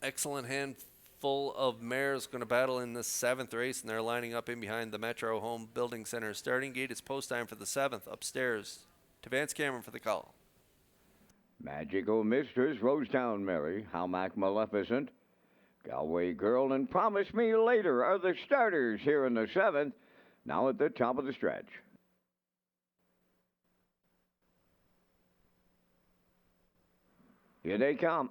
Excellent handful of mares going to battle in this seventh race, and they're lining up in behind the Metro Home Building Center. Starting gate is post time for the seventh. Upstairs to Vance Cameron for the call. Magical Mistress, Rosetown Mary, Howmack Maleficent, Galway Girl, and Promise Me Later are the starters here in the seventh, now at the top of the stretch. Here they come.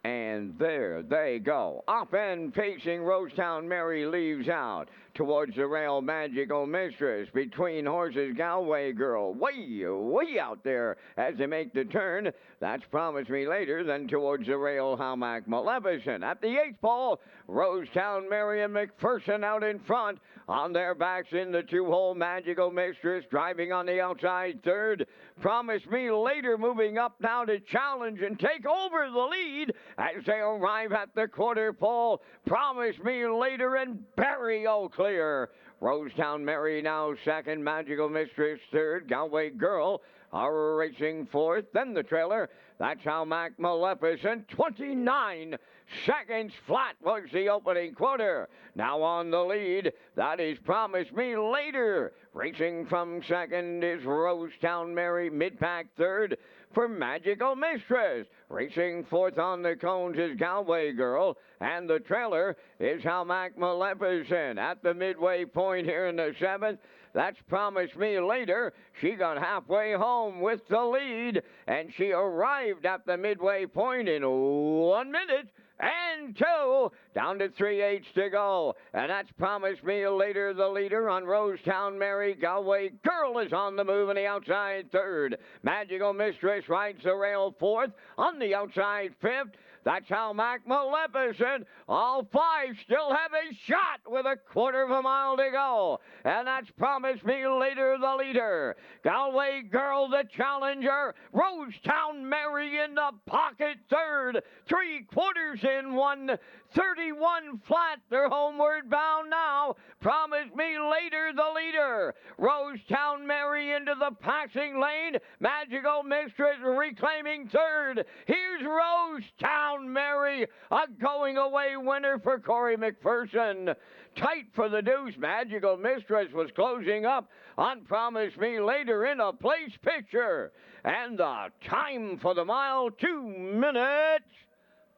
And there they go. Up and pacing, Rosetown Mary leaves out towards the rail. Magical Mistress between horses. Galway Girl way out there as they make the turn. That's Promise Me Later. Then towards the rail, Howmack Maleficent. At the eighth pole, Rosetown Mary and McPherson out in front. On their backs in the two-hole, Magical Mistress driving on the outside third. Promise Me Later moving up now to challenge and take over the lead as they arrive at the quarter pole. Promise Me Later and Barrio clear. Rosetown Mary now second, Magical Mistress third, Galway Girl are racing fourth, then the trailer. That's Howmack Maleficent. 29 seconds flat was the opening quarter. Now on the lead, that is Promise Me Later. Racing from second is Rosetown Mary, mid-pack third for Magical Mistress. Racing fourth on the cones is Galway Girl, and the trailer is Howmack Maleficent. At the midway point here in the seventh, that's Promise Me Later. She got halfway home with the lead, and she arrived at the midway point in 1 minute and two, down to 3/8 to go. And that's Promise Me Later, the leader on Rosetown Mary. Galway Girl is on the move on the outside third. Magical Mistress rides the rail fourth. On the outside fifth, that's Howmack Maleficent. All five still have a shot with a quarter of a mile to go. And that's Promise Me Later, the leader. Galway Girl, the challenger. Rosetown Mary in the pocket third. 3/4 in 1:31 flat. They're homeward bound now. Promise Me Later, the leader. Rosetown Mary into the passing lane. Magical Mistress reclaiming third. Here's Rosetown Mary, a going away winner for Corey McPherson. Tight for the deuce. Magical Mistress was closing up on Promise Me Later in a place picture. And the time for the mile, 2 minutes,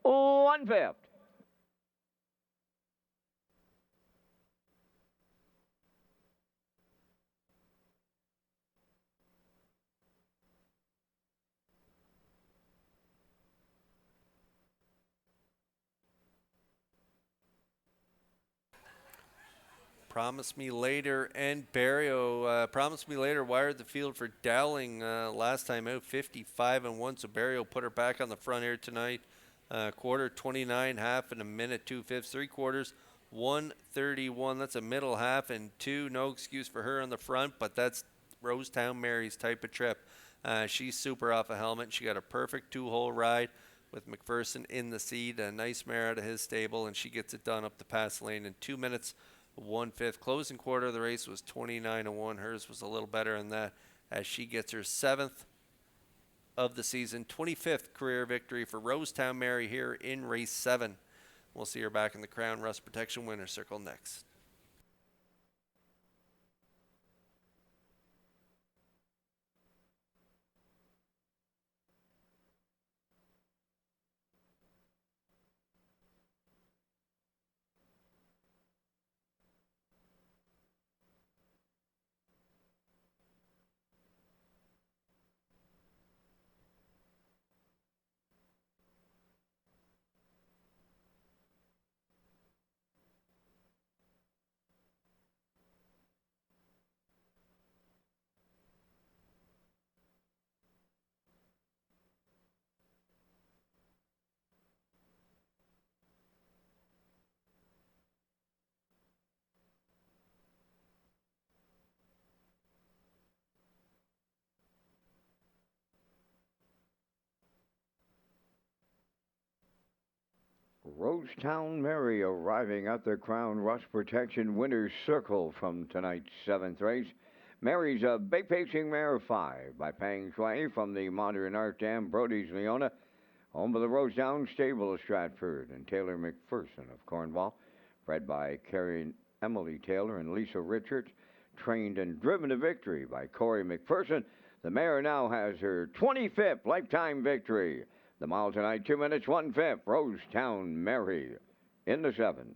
1/5. Promise Me Later and Barrio. Promise Me Later wired the field for Dowling last time out, 55-1. So Barrio put her back on the front here tonight. Quarter 29, half in a minute, 2/5, 3/4, 1:31. That's a middle half and two. No excuse for her on the front, but that's Rosetown Mary's type of trip. She's super off a helmet. She got a perfect two-hole ride with McPherson in the seat. A nice mare out of his stable, and she gets it done up the pass lane in 2 minutes, 1/5. Closing quarter of the race was 29-1. Hers was a little better than that as she gets her seventh of the season, 25th career victory for Rosetown Mary here in race 7. We'll see her back in the Crown Rust Protection Winner's Circle next. Rosetown Mary arriving at the Crown Rust Protection Winner's Circle from tonight's seventh race. Mary's a big pacing mare of 5 by Pang Shui from the Modern Art Dam, Brody's Leona, home of the Rosedown Stable of Stratford, and Taylor McPherson of Cornwall, bred by Carrie Emily Taylor and Lisa Richards, trained and driven to victory by Corey McPherson. The mare now has her 25th lifetime victory. The mile tonight, 2 minutes, 1/5, Rosetown Mary in the 7th.